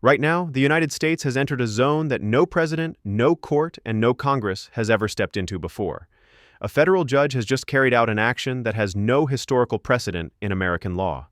Right now, the United States has entered a zone that no president, no court, and no Congress has ever stepped into before. A federal judge has just carried out an action that has no historical precedent in American law.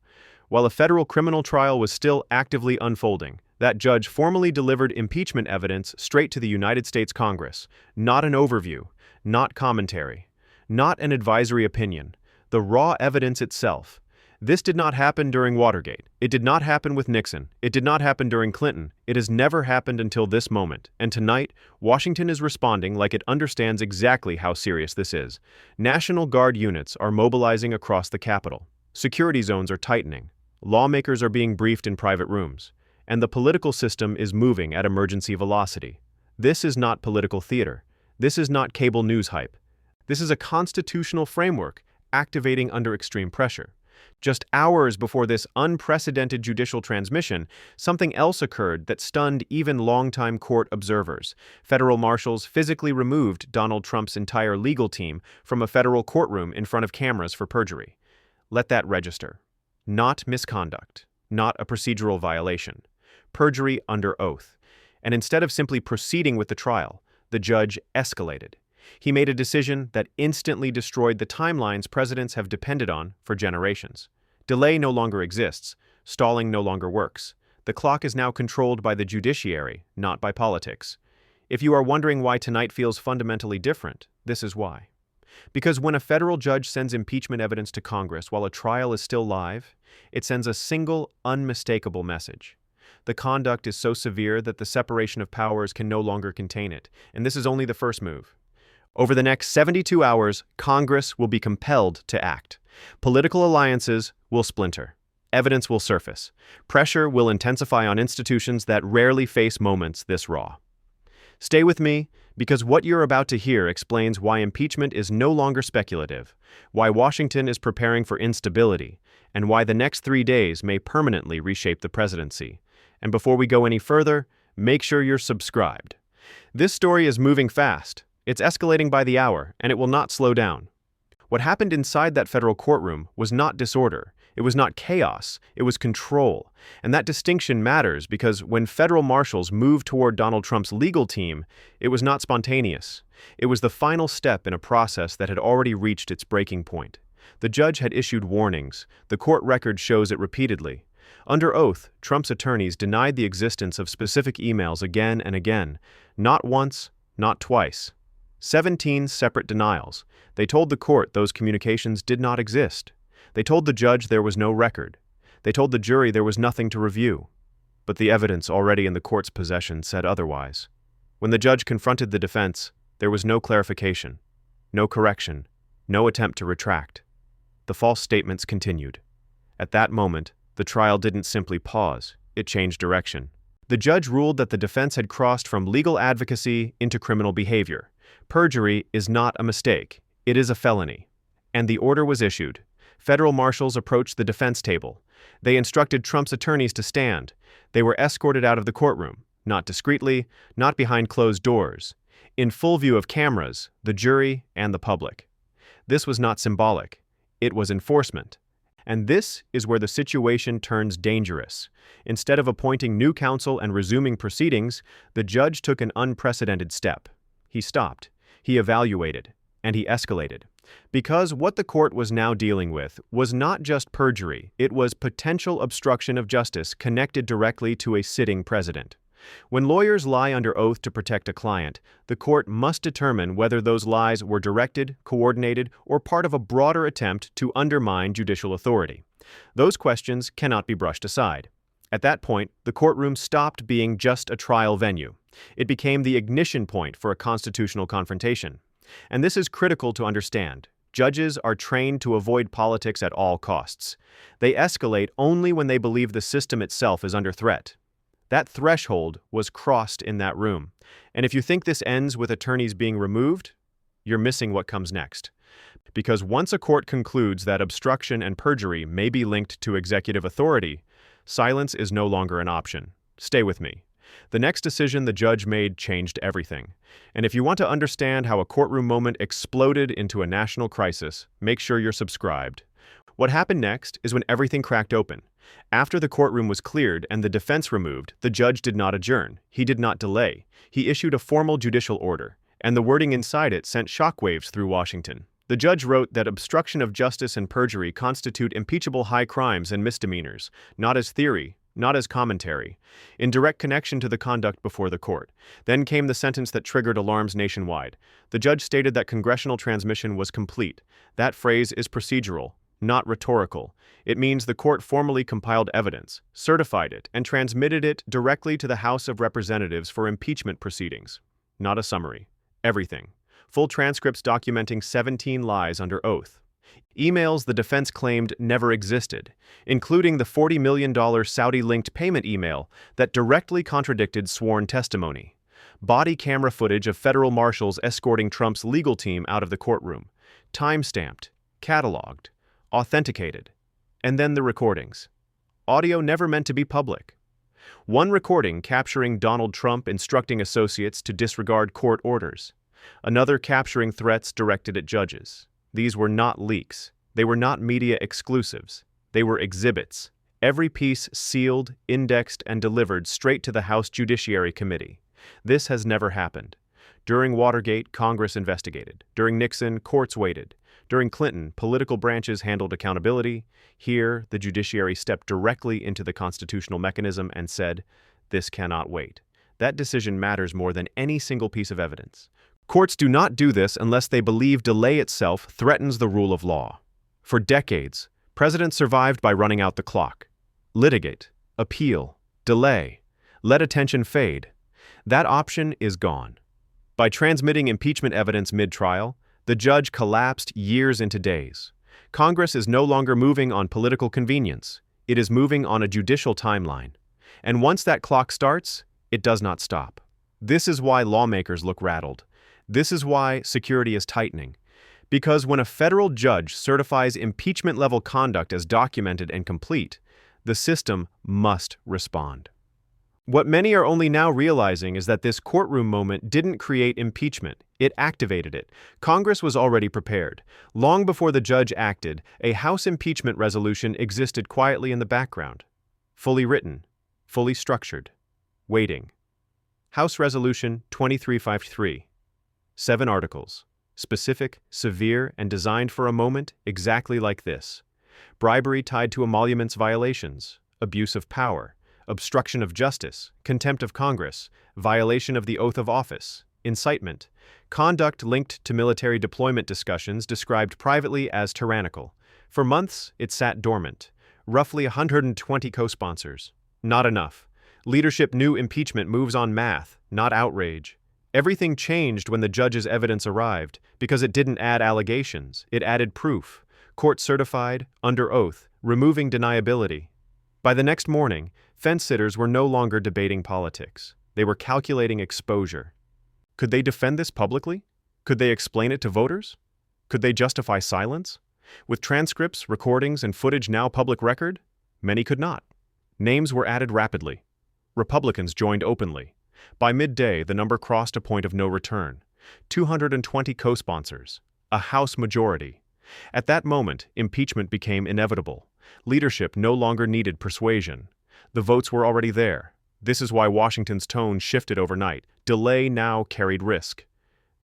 While a federal criminal trial was still actively unfolding, that judge formally delivered impeachment evidence straight to the United States Congress, not an overview, not commentary, not an advisory opinion, the raw evidence itself. This did not happen during Watergate. It did not happen with Nixon. It did not happen during Clinton. It has never happened until this moment. And tonight, Washington is responding like it understands exactly how serious this is. National Guard units are mobilizing across the Capitol. Security zones are tightening. Lawmakers are being briefed in private rooms. And the political system is moving at emergency velocity. This is not political theater. This is not cable news hype. This is a constitutional framework activating under extreme pressure. Just hours before this unprecedented judicial transmission, something else occurred that stunned even longtime court observers. Federal marshals physically removed Donald Trump's entire legal team from a federal courtroom in front of cameras for perjury. Let that register. Not misconduct, not a procedural violation. Perjury under oath. And instead of simply proceeding with the trial, the judge escalated. He made a decision that instantly destroyed the timelines presidents have depended on for generations. Delay no longer exists. Stalling no longer works. The clock is now controlled by the judiciary, not by politics. If you are wondering why tonight feels fundamentally different, this is why. Because when a federal judge sends impeachment evidence to Congress while a trial is still live, it sends a single, unmistakable message. The conduct is so severe that the separation of powers can no longer contain it, and this is only the first move. Over the next 72 hours, Congress will be compelled to act. Political alliances will splinter. Evidence will surface. Pressure will intensify on institutions that rarely face moments this raw. Stay with me, because what you're about to hear explains why impeachment is no longer speculative, why Washington is preparing for instability, and why the next 3 days may permanently reshape the presidency. And before we go any further, make sure you're subscribed. This story is moving fast. It's escalating by the hour, and it will not slow down. What happened inside that federal courtroom was not disorder. It was not chaos. It was control. And that distinction matters because when federal marshals moved toward Donald Trump's legal team, it was not spontaneous. It was the final step in a process that had already reached its breaking point. The judge had issued warnings. The court record shows it repeatedly. Under oath, Trump's attorneys denied the existence of specific emails again and again. Not once, not twice. 17 separate denials. They told the court those communications did not exist. They told the judge there was no record. They told the jury there was nothing to review. But the evidence already in the court's possession said otherwise. When the judge confronted the defense, there was no clarification, no correction, no attempt to retract. The false statements continued. At that moment, the trial didn't simply pause, it changed direction. The judge ruled that the defense had crossed from legal advocacy into criminal behavior. Perjury is not a mistake, it is a felony. And the order was issued. Federal marshals approached the defense table. They instructed Trump's attorneys to stand. They were escorted out of the courtroom, not discreetly, not behind closed doors, in full view of cameras, the jury, and the public. This was not symbolic. It was enforcement. And this is where the situation turns dangerous. Instead of appointing new counsel and resuming proceedings, the judge took an unprecedented step. He stopped. He evaluated, and he escalated. Because what the court was now dealing with was not just perjury, it was potential obstruction of justice connected directly to a sitting president. When lawyers lie under oath to protect a client, the court must determine whether those lies were directed, coordinated, or part of a broader attempt to undermine judicial authority. Those questions cannot be brushed aside. At that point, the courtroom stopped being just a trial venue. It became the ignition point for a constitutional confrontation. And this is critical to understand. Judges are trained to avoid politics at all costs. They escalate only when they believe the system itself is under threat. That threshold was crossed in that room. And if you think this ends with attorneys being removed, you're missing what comes next. Because once a court concludes that obstruction and perjury may be linked to executive authority, silence is no longer an option. Stay with me. The next decision the judge made changed everything. And if you want to understand how a courtroom moment exploded into a national crisis, make sure you're subscribed. What happened next is when everything cracked open. After the courtroom was cleared and the defense removed, the judge did not adjourn. He did not delay. He issued a formal judicial order, and the wording inside it sent shockwaves through Washington. The judge wrote that obstruction of justice and perjury constitute impeachable high crimes and misdemeanors, not as theory, not as commentary, in direct connection to the conduct before the court. Then came the sentence that triggered alarms nationwide. The judge stated that congressional transmission was complete. That phrase is procedural, not rhetorical. It means the court formally compiled evidence, certified it, and transmitted it directly to the House of Representatives for impeachment proceedings. Not a summary. Everything. Full transcripts documenting 17 lies under oath. Emails the defense claimed never existed, including the $40 million Saudi-linked payment email that directly contradicted sworn testimony. Body camera footage of federal marshals escorting Trump's legal team out of the courtroom. Time-stamped, cataloged, authenticated. And then the recordings. Audio never meant to be public. One recording capturing Donald Trump instructing associates to disregard court orders. Another capturing threats directed at judges. These were not leaks. They were not media exclusives. They were exhibits. Every piece sealed, indexed, and delivered straight to the House Judiciary Committee. This has never happened. During Watergate, Congress investigated. During Nixon, courts waited. During Clinton, political branches handled accountability. Here, the judiciary stepped directly into the constitutional mechanism and said, "This cannot wait." That decision matters more than any single piece of evidence. Courts do not do this unless they believe delay itself threatens the rule of law. For decades, presidents survived by running out the clock. Litigate, appeal, delay, let attention fade. That option is gone. By transmitting impeachment evidence mid-trial, the judge collapsed years into days. Congress is no longer moving on political convenience. It is moving on a judicial timeline. And once that clock starts, it does not stop. This is why lawmakers look rattled. This is why security is tightening. Because when a federal judge certifies impeachment-level conduct as documented and complete, the system must respond. What many are only now realizing is that this courtroom moment didn't create impeachment, it activated it. Congress was already prepared. Long before the judge acted, a House impeachment resolution existed quietly in the background. Fully written, fully structured, waiting. House Resolution 2353. 7 articles. Specific, severe, and designed for a moment exactly like this. Bribery tied to emoluments violations, abuse of power, obstruction of justice, contempt of Congress, violation of the oath of office, incitement, conduct linked to military deployment discussions described privately as tyrannical. For months, it sat dormant. Roughly 120 co-sponsors. Not enough. Leadership knew impeachment moves on math, not outrage. Everything changed when the judge's evidence arrived, because it didn't add allegations, it added proof. Court certified, under oath, removing deniability. By the next morning, fence-sitters were no longer debating politics. They were calculating exposure. Could they defend this publicly? Could they explain it to voters? Could they justify silence? With transcripts, recordings, and footage now public record, many could not. Names were added rapidly. Republicans joined openly. By midday, the number crossed a point of no return. 220 co-sponsors, a House majority. At that moment, impeachment became inevitable. Leadership no longer needed persuasion. The votes were already there. This is why Washington's tone shifted overnight. Delay now carried risk.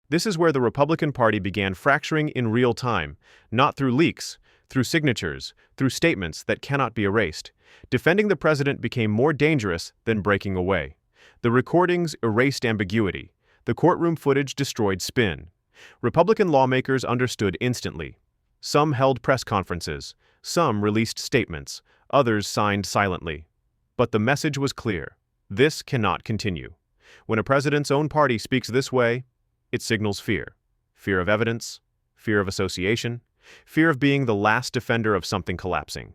This is where the Republican Party began fracturing in real time, not through leaks, through signatures, through statements that cannot be erased. Defending the president became more dangerous than breaking away. The recordings erased ambiguity. The courtroom footage destroyed spin. Republican lawmakers understood instantly. Some held press conferences. Some released statements. Others signed silently. But the message was clear. This cannot continue. When a president's own party speaks this way, it signals fear. Fear of evidence, fear of association, fear of being the last defender of something collapsing.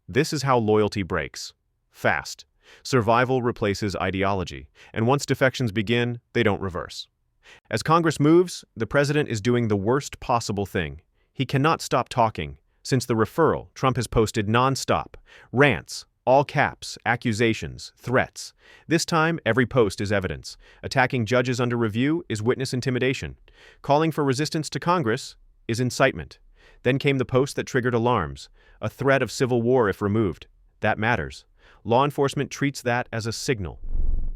This is how loyalty breaks. Fast. Survival replaces ideology, and once defections begin, they don't reverse. As Congress moves, the president is doing the worst possible thing. He cannot stop talking. Since the referral, Trump has posted non-stop, rants, all caps, accusations, threats. This time, every post is evidence. Attacking judges under review is witness intimidation. Calling for resistance to Congress is incitement. Then came the post that triggered alarms, a threat of civil war if removed. That matters. Law enforcement treats that as a signal.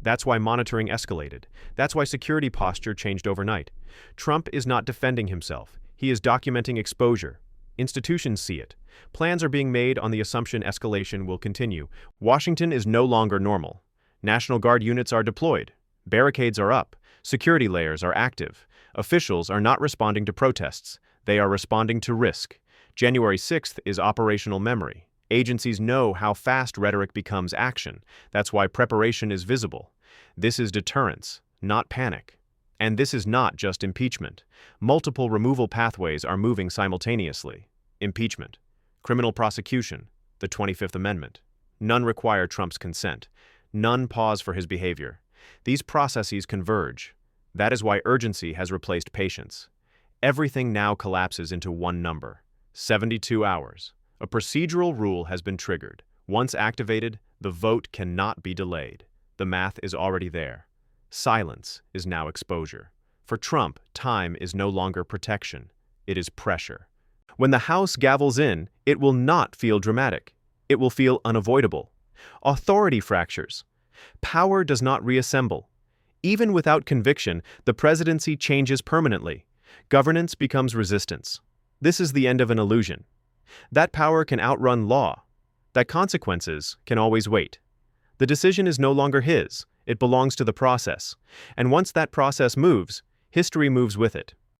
That's why monitoring escalated. That's why security posture changed overnight. Trump is not defending himself. He is documenting exposure. Institutions see it. Plans are being made on the assumption escalation will continue. Washington is no longer normal. National Guard units are deployed. Barricades are up. Security layers are active. Officials are not responding to protests. They are responding to risk. January 6th is operational memory. Agencies know how fast rhetoric becomes action. That's why preparation is visible. This is deterrence, not panic. And this is not just impeachment. Multiple removal pathways are moving simultaneously. Impeachment, criminal prosecution, the 25th Amendment. None require Trump's consent. None pause for his behavior. These processes converge. That is why urgency has replaced patience. Everything now collapses into one number: 72 hours. A procedural rule has been triggered. Once activated, the vote cannot be delayed. The math is already there. Silence is now exposure. For Trump, time is no longer protection. It is pressure. When the House gavels in, it will not feel dramatic. It will feel unavoidable. Authority fractures. Power does not reassemble. Even without conviction, the presidency changes permanently. Governance becomes resistance. This is the end of an illusion. That power can outrun law. That consequences can always wait. The decision is no longer his. It belongs to the process. And once that process moves, history moves with it.